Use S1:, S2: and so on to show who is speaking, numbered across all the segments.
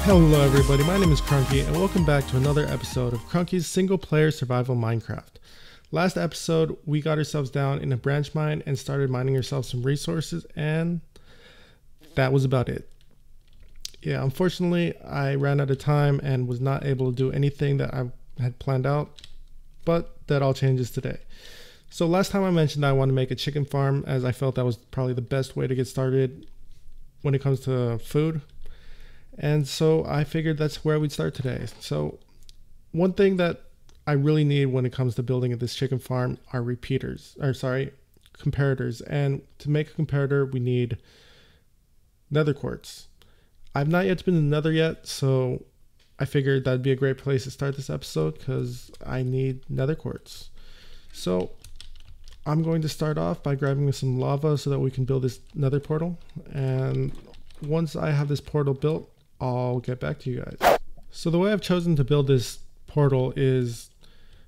S1: Hello everybody, my name is Kruncky and welcome back to another episode of Krunky's single player survival Minecraft. Last episode we got ourselves down in a branch mine and started mining ourselves some resources, and that was about it. Yeah, unfortunately I ran out of time and was not able to do anything that I had planned out, but that all changes today. So last time I mentioned I wanted to make a chicken farm, as I felt that was probably the best way to get started when it comes to food. And so I figured that's where we'd start today. So one thing that I really need when it comes to building this chicken farm are comparators. And to make a comparator, we need nether quartz. I've not yet been to the nether yet, so I figured that'd be a great place to start this episode because I need nether quartz. So I'm going to start off by grabbing some lava so that we can build this nether portal. And once I have this portal built, I'll get back to you guys. So the way I've chosen to build this portal is,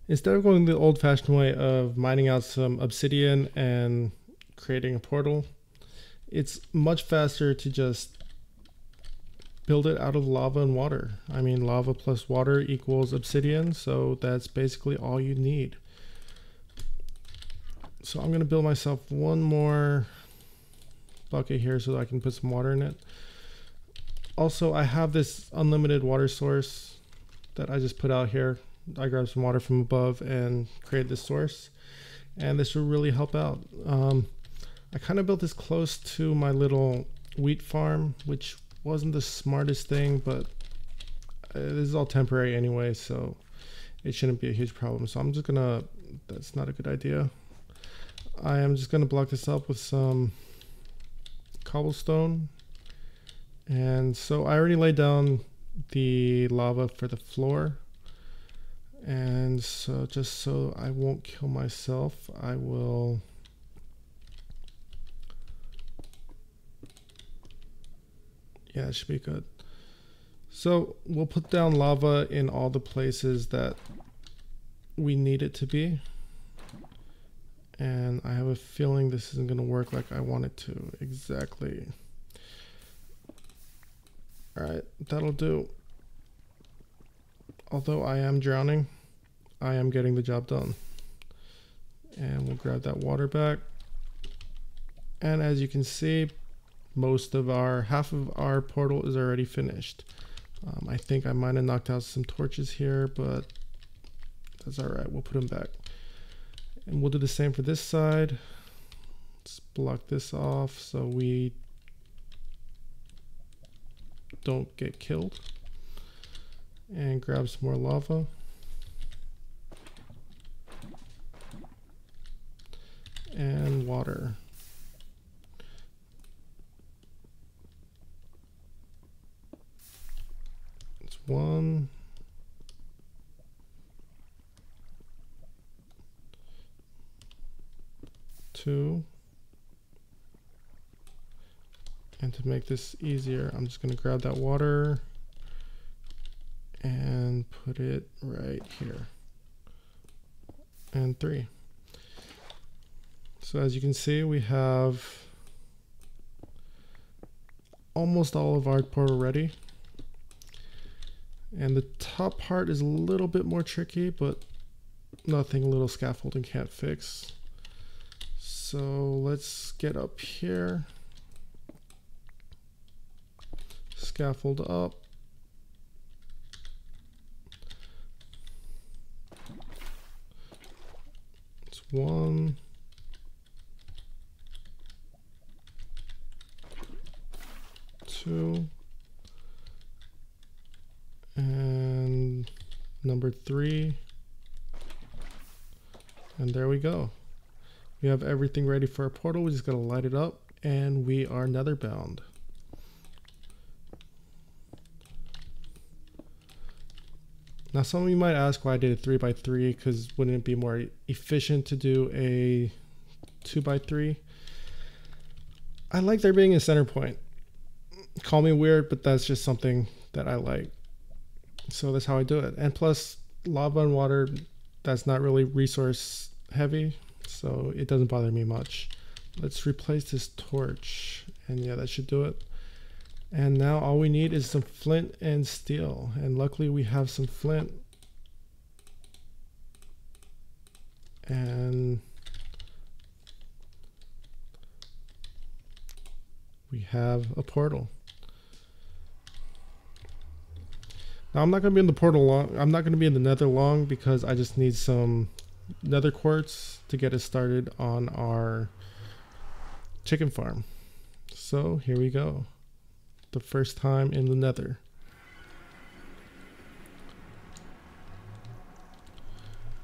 S1: instead of going the old-fashioned way of mining out some obsidian and creating a portal, it's much faster to just build it out of lava and water. I mean, lava plus water equals obsidian, so that's basically all you need. So I'm gonna build myself one more bucket here so that I can put some water in it. Also, I have this unlimited water source that I just put out here. I grabbed some water from above and created this source, and this will really help out. I kind of built this close to my little wheat farm, which wasn't the smartest thing, but this is all temporary anyway, so it shouldn't be a huge problem. So I'm just gonna, that's not a good idea. I am just gonna block this up with some cobblestone. And so I already laid down the lava for the floor, and so just so I won't kill myself, I will it should be good. So we'll put down lava in all the places that we need it to be, and I have a feeling this isn't going to work like I want it to exactly. Alright, that'll do. Although I am drowning, I am getting the job done. And we'll grab that water back. And as you can see, half of our portal is already finished. I think I might have knocked out some torches here, but that's alright, we'll put them back. And we'll do the same for this side. Let's block this off so we don't get killed, and grab some more lava and water. It's 1, 2. And to make this easier, I'm just going to grab that water and put it right here. And 3. So as you can see, we have almost all of our portal ready. And the top part is a little bit more tricky, but nothing a little scaffolding can't fix. So let's get up here. Scaffold up. It's 1, 2, and number 3. And there we go. We have everything ready for our portal. We just gotta light it up, and we are nether bound. Now some of you might ask why I did a 3x3, because wouldn't it be more efficient to do a 2x3? I like there being a center point. Call me weird, but that's just something that I like. So that's how I do it. And plus, lava and water, that's not really resource heavy, so it doesn't bother me much. Let's replace this torch, and yeah, that should do it. And now all we need is some flint and steel. And luckily we have some flint. And we have a portal. Now I'm not going to be in the portal long. I'm not going to be in the nether long because I just need some nether quartz to get us started on our chicken farm. So here we go. The first time in the nether.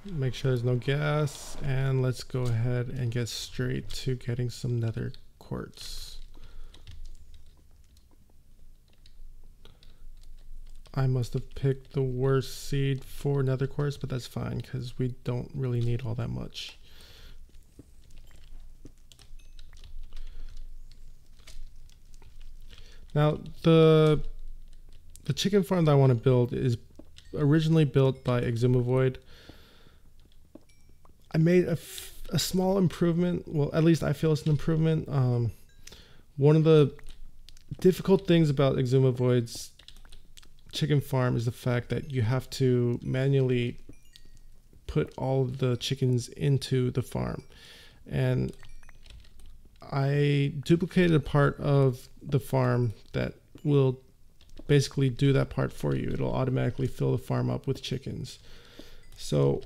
S1: Make sure there's no gas, and let's go ahead and get straight to getting some nether quartz. I must have picked the worst seed for nether quartz, but that's fine because we don't really need all that much. Now the chicken farm that I want to build is originally built by Exumavoid. I made a small improvement. Well, at least I feel it's an improvement. One of the difficult things about Exumavoid's chicken farm is the fact that you have to manually put all of the chickens into the farm. And I duplicated a part of the farm that will basically do that part for you. It'll automatically fill the farm up with chickens. So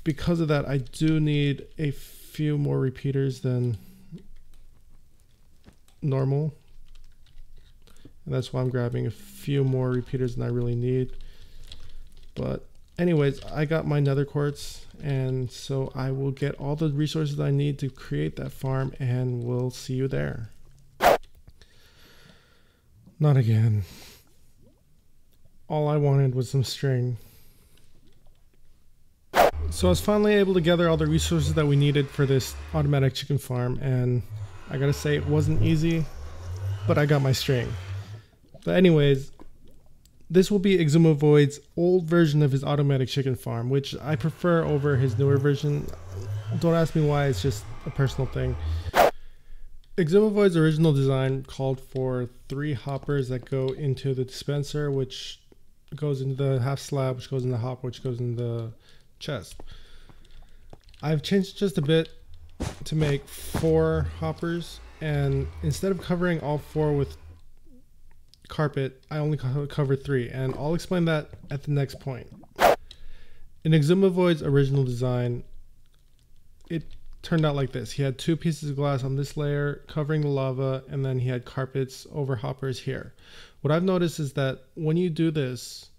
S1: because of that, I do need a few more repeaters than normal. And that's why I'm grabbing a few more repeaters than I really need. But anyways, I got my nether quartz, and so I will get all the resources I need to create that farm, and we'll see you there. Not again. All I wanted was some string. So I was finally able to gather all the resources that we needed for this automatic chicken farm, and I gotta say it wasn't easy, but I got my string. But anyways, this will be Exumavoid's old version of his automatic chicken farm, which I prefer over his newer version. Don't ask me why, it's just a personal thing. Exumavoid's original design called for 3 hoppers that go into the dispenser, which goes into the half slab, which goes in the hopper, which goes in the chest. I've changed just a bit to make 4 hoppers, and instead of covering all 4 with carpet, I only cover 3, and I'll explain that at the next point. In Exumavoid's original design, it turned out like this. He had 2 pieces of glass on this layer covering the lava, and then he had carpets over hoppers here. What I've noticed is that when you do this,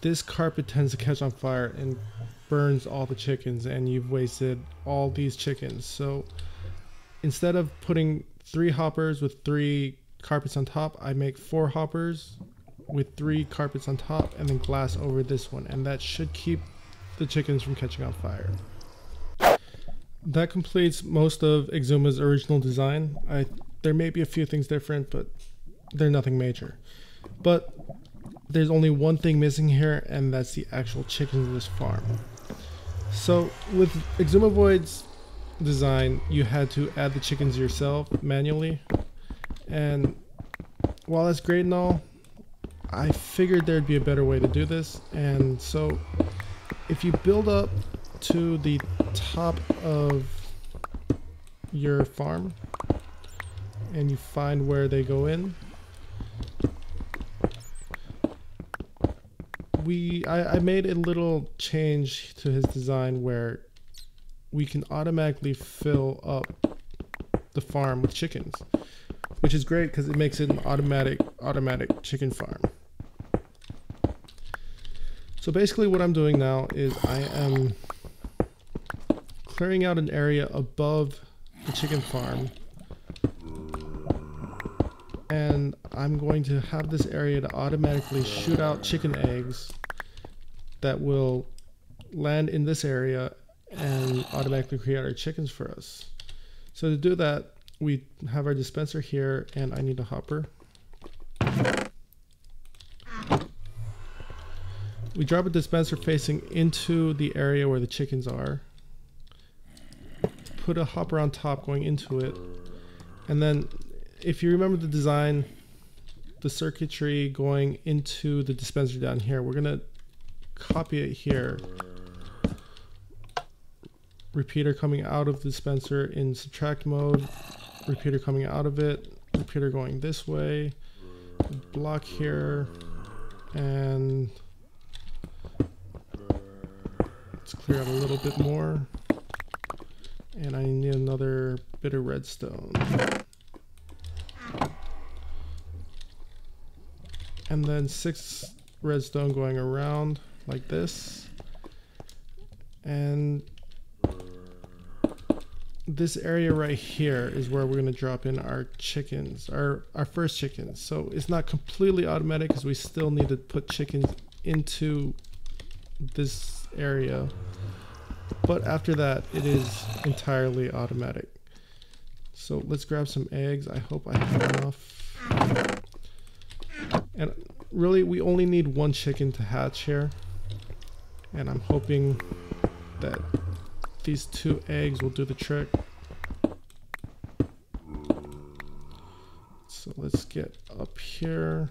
S1: this carpet tends to catch on fire and burns all the chickens, and you've wasted all these chickens. So instead of putting 3 hoppers with 3 carpets on top, I make 4 hoppers with 3 carpets on top and then glass over this one, and that should keep the chickens from catching on fire. That completes most of Exuma's original design. There may be a few things different, but they're nothing major. But there's only one thing missing here, and that's the actual chickens of this farm. So with Exumavoid's design, you had to add the chickens yourself manually, and while that's great and all, I figured there'd be a better way to do this. And so if you build up to the top of your farm and you find where they go in, I made a little change to his design where we can automatically fill up the farm with chickens, which is great because it makes it an automatic chicken farm. So basically what I'm doing now is I am clearing out an area above the chicken farm, and I'm going to have this area to automatically shoot out chicken eggs that will land in this area and automatically create our chickens for us. So to do that, we have our dispenser here, and I need a hopper. We drop a dispenser facing into the area where the chickens are. Put a hopper on top going into it. And then if you remember the design, the circuitry going into the dispenser down here. We're gonna copy it here. Repeater coming out of the dispenser in subtract mode, repeater coming out of it, repeater going this way, block here, and let's clear out a little bit more. And I need another bit of redstone. And then 6 redstone going around like this. And this area right here is where we're going to drop in our chickens, our first chickens. So it's not completely automatic because we still need to put chickens into this area. But after that, it is entirely automatic. So let's grab some eggs. I hope I have enough. And really, we only need 1 chicken to hatch here. And I'm hoping that these 2 eggs will do the trick. So let's get up here.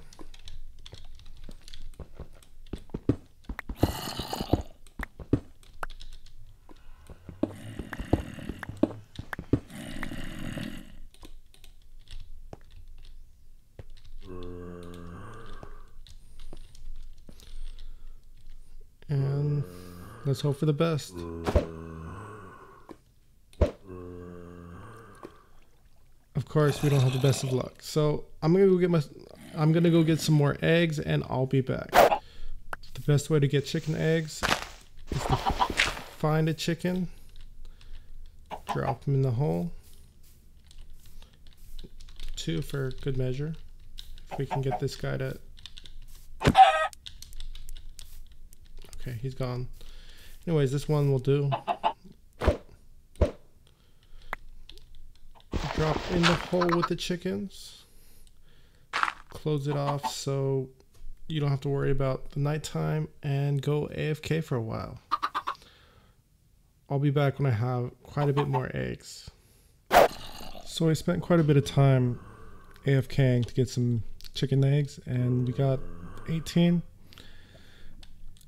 S1: And let's hope for the best. Of course, we don't have the best of luck. So I'm gonna go get some more eggs, and I'll be back. The best way to get chicken eggs is to find a chicken, drop them in the hole. 2 for good measure. If we can get this guy to... Okay, he's gone. Anyways, this one will do. Drop in the hole with the chickens. Close it off so you don't have to worry about the nighttime, and go AFK for a while. I'll be back when I have quite a bit more eggs. So I spent quite a bit of time AFKing to get some chicken eggs, and we got 18.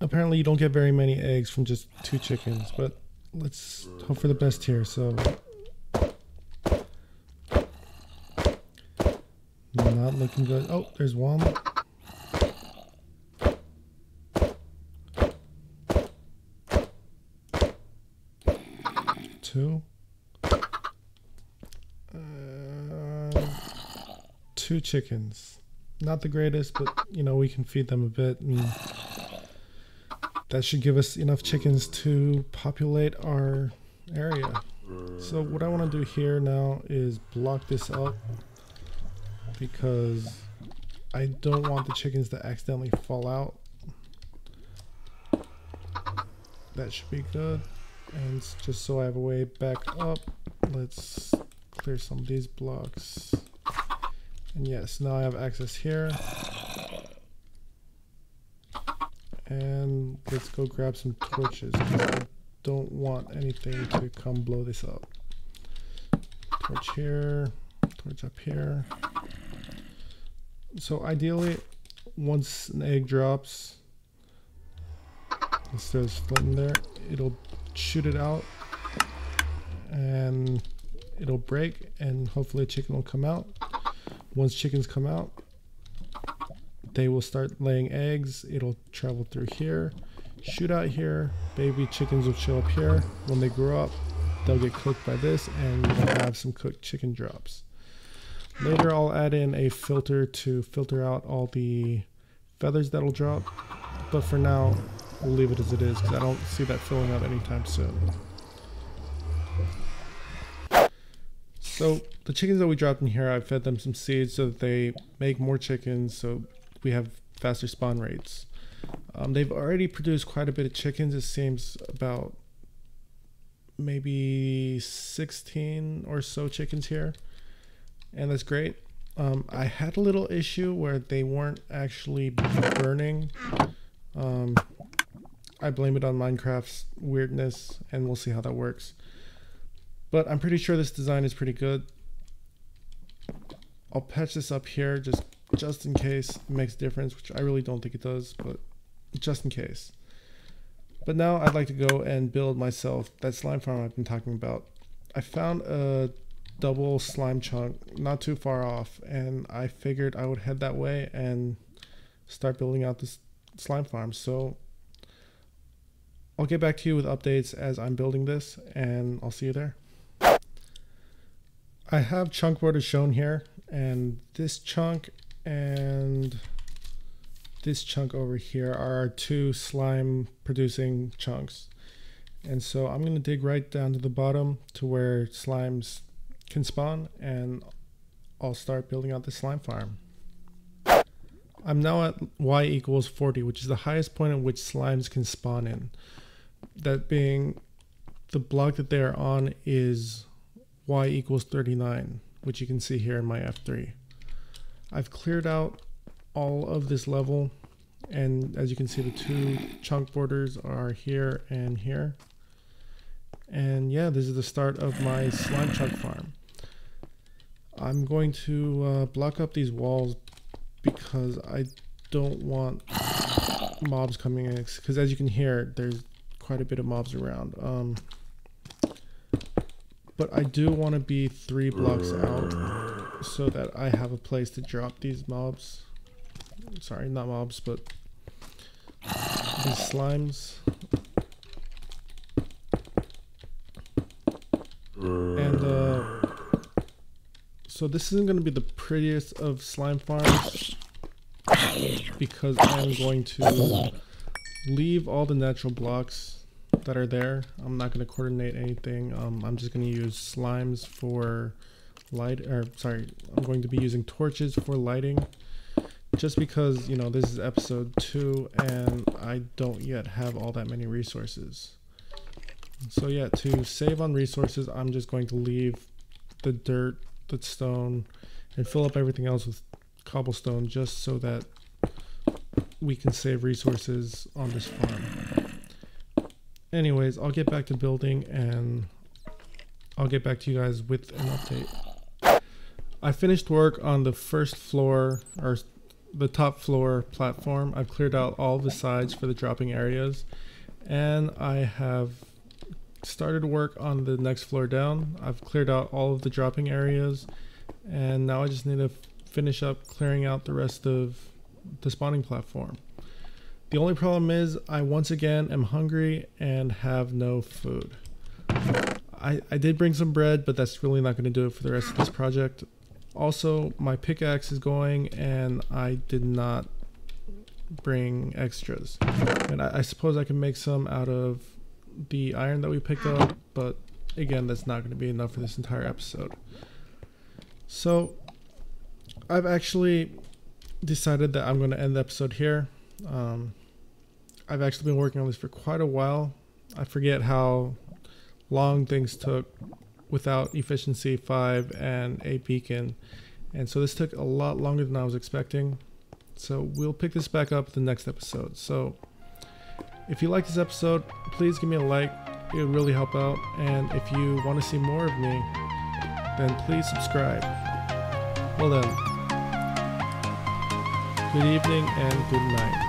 S1: Apparently you don't get very many eggs from just 2 chickens, but let's hope for the best here. So not looking good. Oh, there's 1. 2. 2 chickens. Not the greatest, but you know, we can feed them a bit, and that should give us enough chickens to populate our area. So what I want to do here now is block this up, because I don't want the chickens to accidentally fall out. That should be good. And just so I have a way back up, let's clear some of these blocks. And yes, now I have access here. And let's go grab some torches, because I don't want anything to come blow this up. Torch here, torch up here. So ideally, once an egg drops, let's throw this flint in there, it'll shoot it out and it'll break, and hopefully a chicken will come out. Once chickens come out, they will start laying eggs. It'll travel through here, shoot out here, baby chickens will show up here. When they grow up, they'll get cooked by this, and we'll have some cooked chicken drops. Later I'll add in a filter to filter out all the feathers that'll drop, but for now we'll leave it as it is, because I don't see that filling out anytime soon. So the chickens that we dropped in here, I fed them some seeds so that they make more chickens, so we have faster spawn rates. They've already produced quite a bit of chickens. It seems about maybe 16 or so chickens here, and that's great. I had a little issue where they weren't actually burning. I blame it on Minecraft's weirdness, and we'll see how that works. But I'm pretty sure this design is pretty good. I'll patch this up here, just just in case it makes a difference, which I really don't think it does, but just in case. But now I'd like to go and build myself that slime farm I've been talking about. I found a double slime chunk not too far off, and I figured I would head that way and start building out this slime farm. So I'll get back to you with updates as I'm building this, and I'll see you there. I have chunk borders shown here, and this chunk and this chunk over here are our two slime producing chunks. And so I'm going to dig right down to the bottom to where slimes can spawn, and I'll start building out the slime farm. I'm now at y equals 40, which is the highest point at which slimes can spawn in. That being, the block that they are on is y equals 39, which you can see here in my F3. I've cleared out all of this level, and as you can see, the two chunk borders are here and here. And yeah, this is the start of my slime chunk farm. I'm going to block up these walls because I don't want mobs coming in, because as you can hear, there's quite a bit of mobs around. But I do want to be 3 blocks out so that I have a place to drop these mobs. Sorry, not mobs, but these slimes. And so this isn't going to be the prettiest of slime farms because I'm going to leave all the natural blocks that are there. I'm not going to coordinate anything. I'm just going to use slimes for light, or sorry, I'm going to be using torches for lighting, just because, you know, this is episode 2 and I don't yet have all that many resources. So yeah, to save on resources, I'm just going to leave the dirt, the stone, and fill up everything else with cobblestone, just so that we can save resources on this farm. Anyways, I'll get back to building and I'll get back to you guys with an update. I finished work on the first floor, or the top floor platform. I've cleared out all the sides for the dropping areas, and I have started work on the next floor down. I've cleared out all of the dropping areas, and now I just need to finish up clearing out the rest of the spawning platform. The only problem is I once again am hungry and have no food. I did bring some bread, but that's really not going to do it for the rest of this project. Also, my pickaxe is going, and I did not bring extras. And I suppose I can make some out of the iron that we picked up, but again, that's not going to be enough for this entire episode. So I've actually decided that I'm going to end the episode here. I've actually been working on this for quite a while. I forget how long things took without efficiency 5 and a beacon, and so this took a lot longer than I was expecting. So we'll pick this back up the next episode. So if you like this episode, please give me a like. It would really help out. And if you want to see more of me, then please subscribe. Well then, good evening and good night.